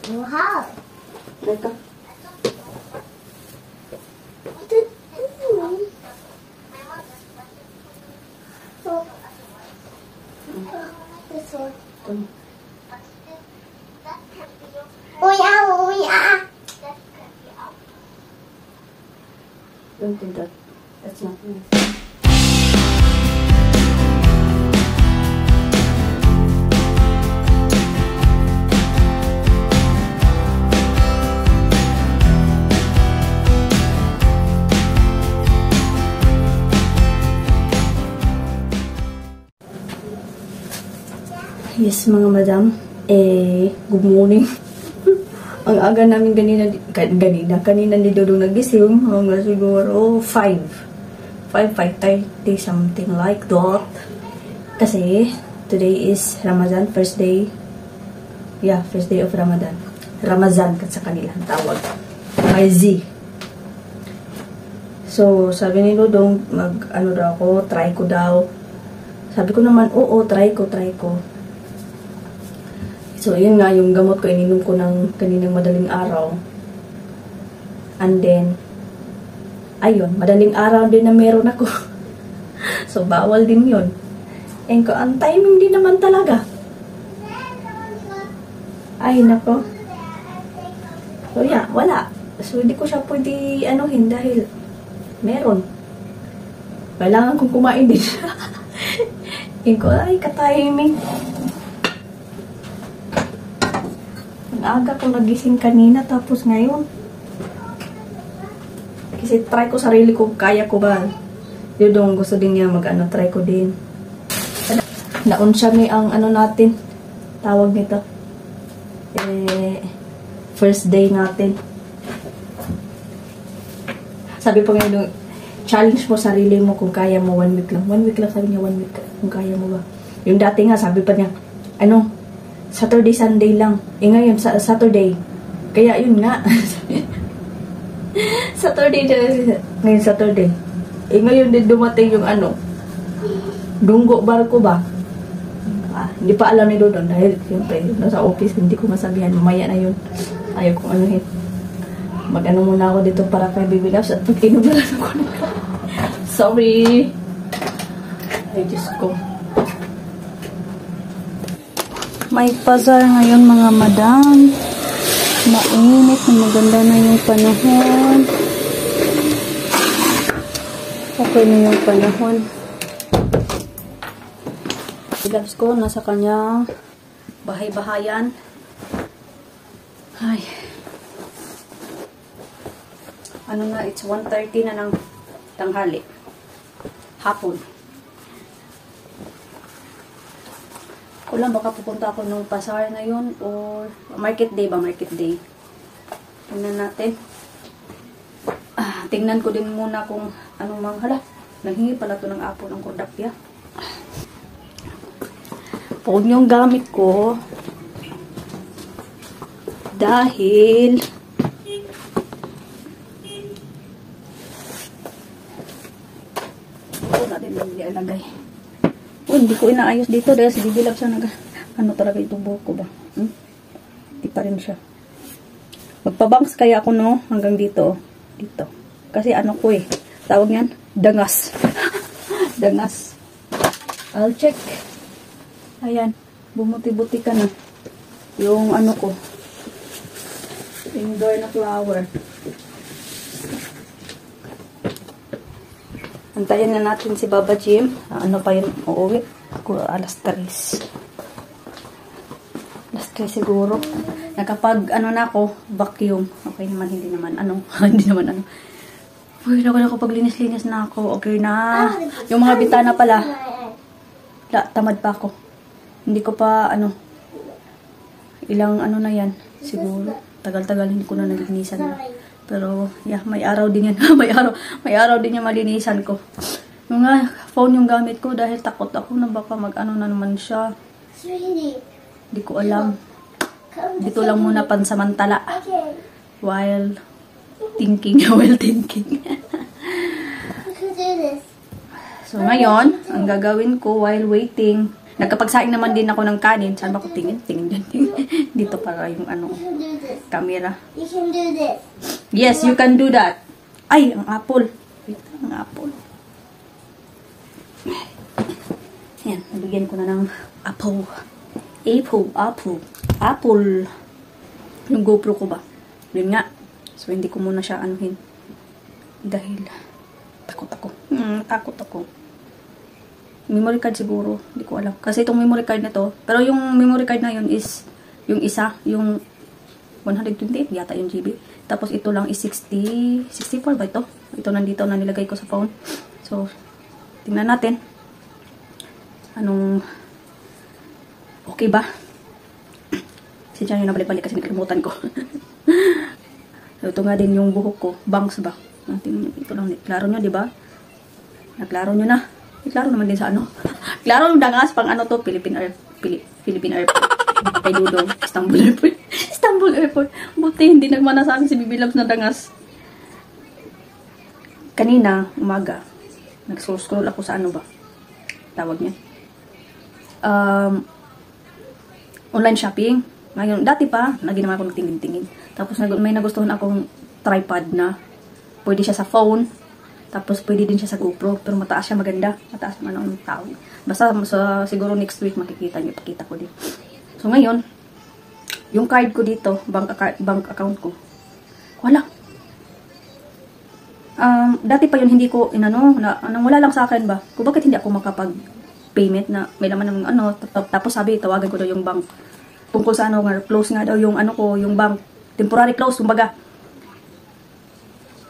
Wow. Teka. Don't do that. That's not nice. Yes, mga madam. Good morning. Ang aga namin kanina ni Dodong nagising. Hanggang siguro 5:30, something like that. Kasi, today is Ramadan, first day. Yeah, first day of Ramadan. Ramazan sa kanilang tawag. May Z. So, sabi ni Dodong, mag-ano daw ako, try ko daw. Sabi ko naman, oo, try ko. So, yun nga, yung gamot ko, ininom ko ng kaninang madaling araw. And then, ayun, madaling araw din na meron ako. So, bawal din yun. And ang timing din naman talaga. Ay, nako. So, yeah, wala. So, hindi ko siya pwede anuhin dahil meron. Kailangan kong kumain din. And ko, ay, ka-timing. Aga ko nagising kanina tapos ngayon. Kasi try ko sarili ko, kaya ko ba? Yun dong gusto din niya try ko din. Naon siya may ang natin, tawag nito. First day natin. Sabi pa ngayon, challenge mo sarili mo kung kaya mo 1 week lang. 1 week lang sabi niya, 1 week kung kaya mo ba. Yung dati nga sabi pa niya, Saturday, Sunday lang. Ngayon, Saturday. Kaya yun nga. Ngayon, Saturday. Ngayon din dumating yung Dunggo barko ba? Hindi pa alam ni Dodon dahil, siyempre, nasa office, hindi ko masabihan. Mamaya na yun. Ayaw kong anuhin. Mag-ano muna ako dito para kay Baby Loves at pag-inubalan ako na. Sorry. Ay, Diyos ko. May pazar ngayon mga madam. Mainit, maganda na yung panahon. Okay na yung panahon. Loves ko, nasa kanya bahay-bahayan. Ay. It's 1:30 na ng tanghali. Hapon. Kulang baka pupunta ako ng pasar na yun or market day ba? Market day. Tingnan natin. Tingnan ko din muna kung anong nanghingi pala to ng apple ang kordapya. Phone yung gamit ko dahil natin ilagay. Hindi ko inaayos dito dahil si Baby Loves siya talaga itong buhok ko ba? Hindi pa rin siya. Magpabangs kaya ako hanggang dito. Dito. Kasi ko tawag yan, dangas. Dangas. I'll check. Ayan. Bumuti-buti ka na. Yung ko. Indoor na flower. Antayin na natin si Baba Jim. Pa yun? Uuwi. Ako, alas 3. Alas 3 siguro. Nakapag, na ako, vacuum. Okay naman, hindi naman, hindi naman, Uy, nakapaglinis-linis na ako. Okay na. Yung mga bitana pala. Tamad pa ako. Hindi ko pa, Ilang ano na yan, siguro. Tagal-tagal hindi ko na nalinisan na. Pero, yeah, may araw din yan. may araw din yung malinisan ko. Yung nga, phone yung gamit ko dahil takot ako na baka mag-ano na naman siya. Hindi ko alam. Dito lang muna pansamantala. While thinking. So, ngayon, ang gagawin ko while waiting, nagkapagsaing naman din ako ng kanin. Saan ba ko tingin? Tingin. Dito para yung ano, camera. You can do this. Yes, you can do that. Ay, ang apple. Wait, ang apple. Ayan, nabigyan ko na ng apple. Apple. Yung GoPro ko ba? Yun nga. So, hindi ko muna siya anuhin. Dahil, takot ako. Memory card siguro. Hindi ko alam. Kasi itong memory card na to, pero yung memory card na yun is, yung isa, yung 128 yata yung GB. Tapos ito lang is 64 ba ito? Ito nandito na nilagay ko sa phone. So, tingnan natin. Anong, okay ba? Siya yung nabalik-balik kasi nakalimutan ko. So, ito nga din yung buhok ko. Bangs ba? Ito lang. Klaro nyo, di ba? Naklaro nyo na. Klaro naman din sa ano. Klaro yung dangas pang ano to. Philippine Airport. Kay Dudong. Istanbul Airport. Buti hindi nagmana sa akin si Bibilabs na dangas. Kanina, umaga, nag-scroll ako sa ano ba? Tawag niya. Online shopping. Ngayon, dati pa, lagi naman ako nagtingin-tingin. Tapos may nagustuhan akong tripod na pwede siya sa phone. Tapos pwede din siya sa GoPro. Pero mataas siya, maganda. Mataas naman ang tawag. Basta siguro next week makikita niyo. Pakita ko din. So ngayon, yung card ko dito, bank account ko, wala. Dati pa yun hindi ko wala lang sa akin ba? Kung bakit hindi ako makapag-payment na may laman ng ano, tapos sabi, tawagan ko daw yung bank. Tungkol sa ano, close nga daw yung ano ko, yung bank. Temporary close, kumbaga.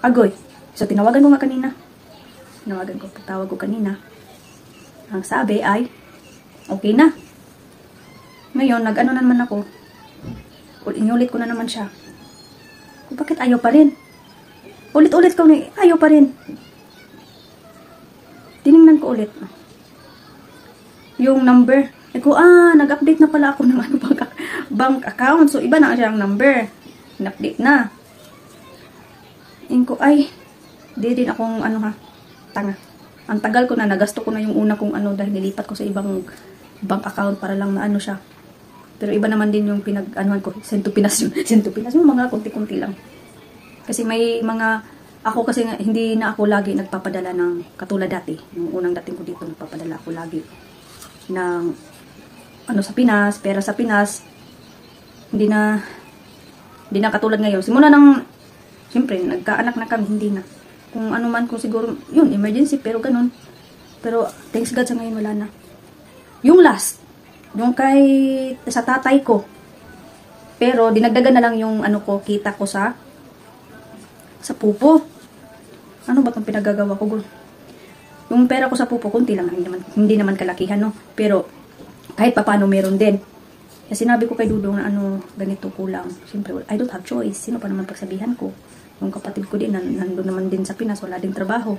Agoy. So, tinawagan ko nga kanina. Tawag ko kanina. Ang sabi ay, okay na. Ngayon, nag-ano na naman ako. Inulit ko na naman siya. Kung bakit ayaw pa rin? Ulit-ulit ko na, ayaw pa rin. Tinignan ko ulit. Yung number. Nag-update na pala ako ng ano, bank account. So, iba na siyang number. In-update na. Di din akong tanga. Ang tagal ko na, nagasto ko na yung una kong dahil nilipat ko sa ibang bank account para lang na siya. Pero iba naman din yung pinag-anuhan ko. Send to Pinas yun. Send to Pinas. Yung mga kunti-kunti lang. Kasi may ako kasi hindi na ako lagi nagpapadala ng, katulad dati. Yung unang dating ko dito, nagpapadala ako lagi ng, sa Pinas, pera sa Pinas. Hindi na katulad ngayon. Simula nang, siyempre, nagkaanak na kami, hindi na. Kung ano man ko siguro, yun, emergency, pero ganun. Pero, thanks God sa ngayon, wala na. Yung last, yung sa tatay ko. Pero, dinagdagan na lang yung kita ko sa pupo. Ano ba itong pinagagawa ko? Yung pera ko sa pupo, kunti lang. Hindi naman kalakihan, no? Pero, kahit paano meron din. Kasi sinabi ko kay Dudong na ganito kulang. Siyempre, I don't have choice. Sino pa naman pagsabihan ko? Yung kapatid ko din, nandun naman din sa Pinas, wala din trabaho.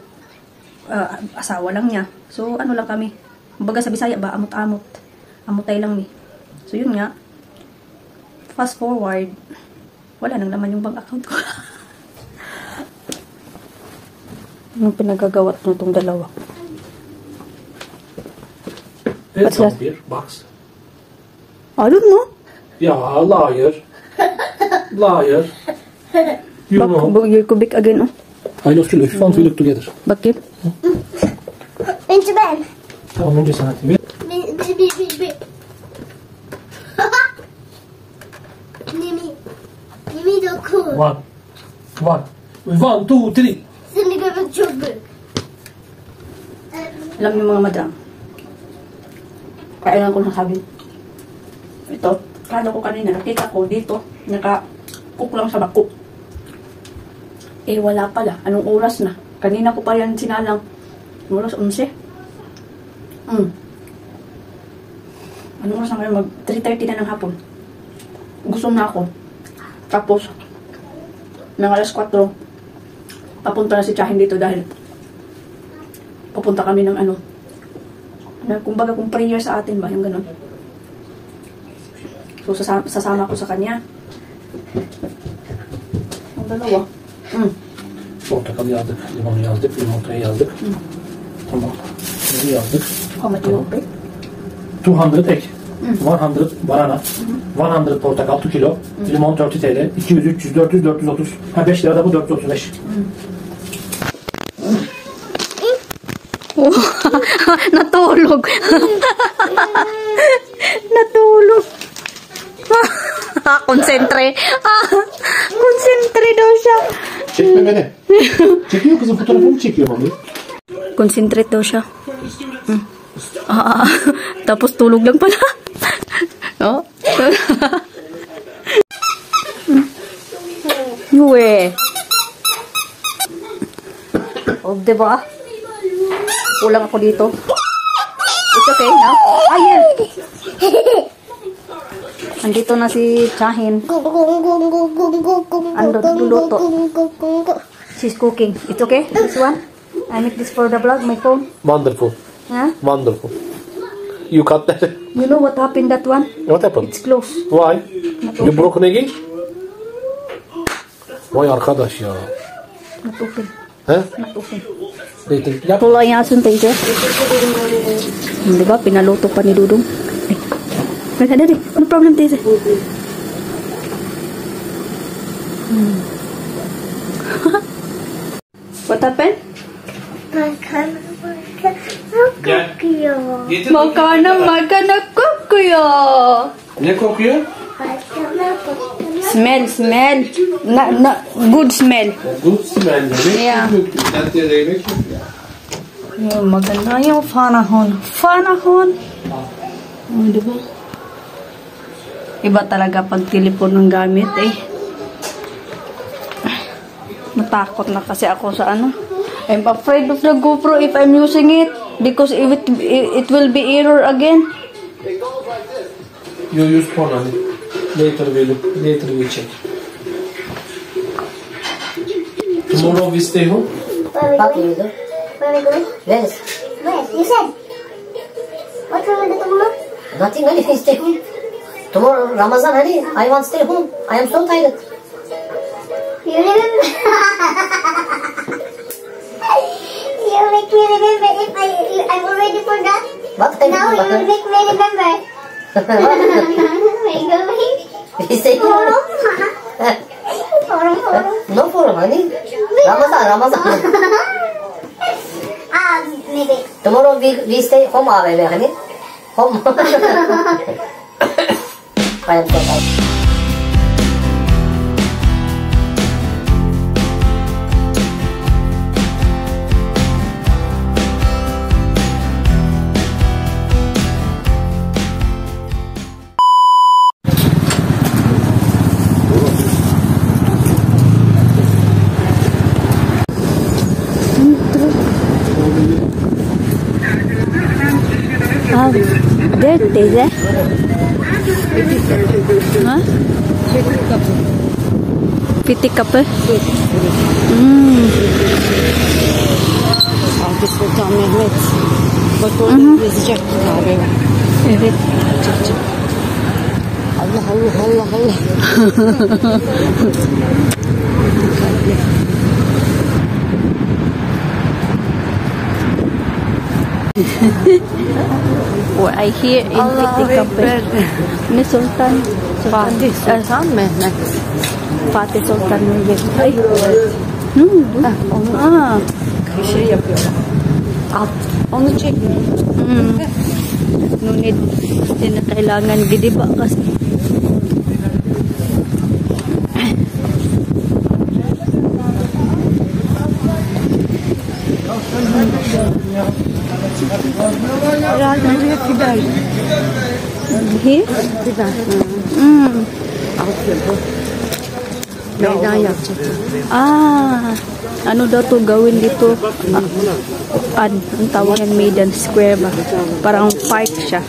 Asawa lang niya. So, lang kami. Kumbaga sa Bisaya ba, amot-amot. Amutay lang So, yun nga. Fast forward, wala nang laman yung bank account ko. Anong pinagagawat mo itong dalawa? What's that? Box. I don't know. Yeah, liar. Liar. You know. You're kubik again, oh. I know, still, if you want, we look together. Bakit? Into bed. Tamam, önce sana atayım. Nimi dokun. One. 1, 2, 3. Seni göbek çok büyük. Alam niyo mga madam, kailan ko nasabi. Ito, kala ko kanina, nakita ko dito, naka-cook lang sa bako. Wala pala. Anong oras na? Kanina ko pa yan sinalang. Oras 11. Anong oras na ngayon? 3:30 na ng hapon. gusto na ako. Tapos, ng alas 4, papunta na si Chahin dito dahil papunta kami ng ano, na kumbaga kung prayer sa atin ba, yung ganun. So, sasama ko sa kanya. Ang dalawa. Portakal yazdık, limon yazdık, limonatayı yazdık. Tamam. Ne yazdık? How much you pay? 200 ek. 100 banana. 100 portakal 2 kilo. Limon 40 TL. 200, 300, 400, 430. Ha 5 lira da bu 435. Natulog. Natulog. Konsentre. Konsentre daw siya. Çekme beni. Çekiyor kızım, fotoğrafımı çekiyor mami. Concentrate daw siya. Tapos tulog lang pala. Oh. Uwe. Oh, diba? Kulang ako dito. It's okay now. Ayan. Andito na si Chahin. Ando luluto. She's cooking. It's okay? This one? I make this for the vlog, my phone. Wonderful. Huh? Wonderful. You cut that. You know what happened that one? What happened? It's close. Why? You broke an egg? Vay arkadaş ya. Not open. He? Not open. Dito. Yap. Wala yung asun tayo siya. Di ba? Pinaluto pa ni Dudong. Ay, dali. Ano problem tayo siya? What happened? Makana kokuyor. Ne kokuyor? Smell. Good smell. Good smell. Yeah. Yung maganda yung panahon. Di ba? Iba talaga pag telepon ng gamit eh. Natakot na kasi ako sa ano. I'm afraid of the GoPro if I'm using it because it will be error again. You use phone honey. Later we check. Tomorrow we stay home. Where we going? Yes. Where? You said. What's wrong with the tomorrow? Nothing, honey. Stay home. Tomorrow, Ramazan, honey. I want to stay home. I am so tired. You remember? You make me remember if I've already forgot. What I Now you will make me remember. Where going? We stay home. Forum. No forum, honey. Ramazan. Maybe. Tomorrow we stay home, honey. Home. I am so tired. Birthday is Huh? Piti kapı. Abi Sultan Mehmet. Bak orada yazacak abi. Evet. Allah. What I hear in Piti kapı. Ne Sultan? Fatih Sultan Mehmet. Fatih Sultan Mehmet. Ay. Şey yapıyorlar. Onu çek. Ngunit hindi na kailangan gidiba kasi Herhalde gider. here? Gider. Altyapı. Meydan yapacak. Ano daw to gawin dito? Ang tawag yan, Maiden Square ba? Parang park siya.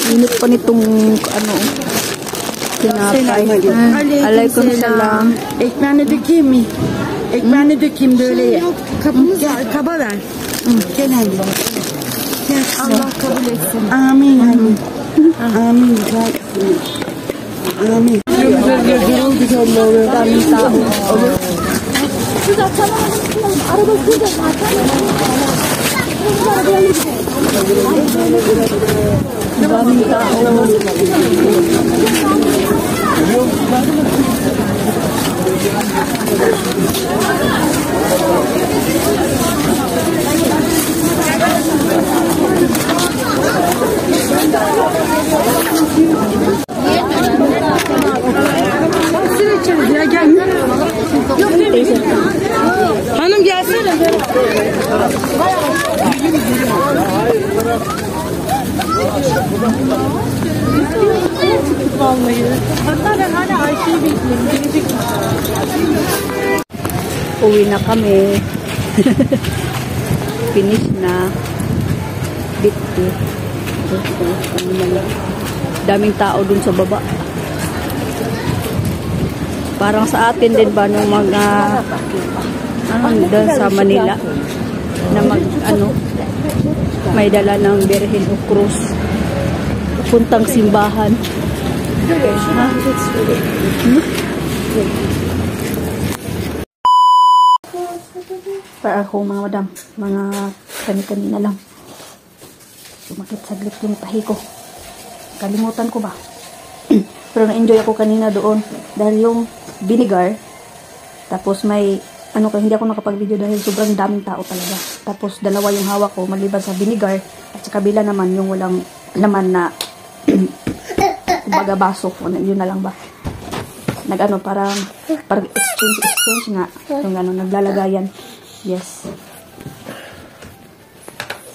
Init pa nitong ano, tinapay. Aleykümselam. Ekmeğini dökeyim mi? Ekmeğini dökeyim böyle ye. Gel kaba ver. Gel hadi. Gel. Allah kabul etsin. Amin. Amin. Amin. Amin. Daming tao. Daming tao. Ya gel. Hanım gelsene. Vallahi. Hatta ben hala Ayşe'yi bekliyorum. Gelecek. Uwi na kami. Finish na. Bitti. Daming tao dun sa baba. Parang sa atin din ba nung mga doon sa Manila na may dala ng Birhen o Cruz puntang simbahan. Para ako mga madam, mga kani-kanina lang. Sumakit saglit yung tahi ko. Kalimutan ko ba? Pero na-enjoy ako kanina doon dahil yung vinegar, tapos may hindi ako nakapag-video dahil sobrang daming tao talaga. Tapos dalawa yung hawak ko maliban sa vinegar at sa kabila naman yung walang laman na baga baso. Yun na lang ba? Parang exchange nga. Yung naglalagayan. Yes.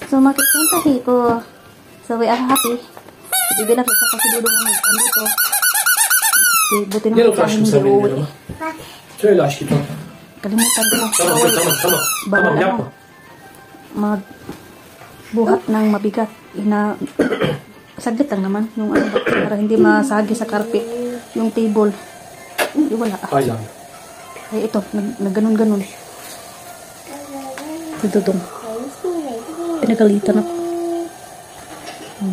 So makita yung tahi ko. So we are happy. Bibilang kita kasi dudong dito. Buti na Gel kita otur aşkım hindi sen benim uuwi. yanıma. Söyle aşkım. Kalimutan ko. Tamam. Tamam yapma. Magbuhat ng mabigat. Saglit lang naman. Yung para hindi masagi sa carpet. Yung table. Wala. Aynen. Ay ito. Nagganon-ganon. Ito dong. Pinagalitan ako.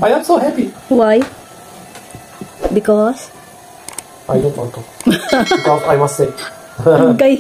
I am so happy. Why? Because? I don't want to. Because I must say. Ang gay.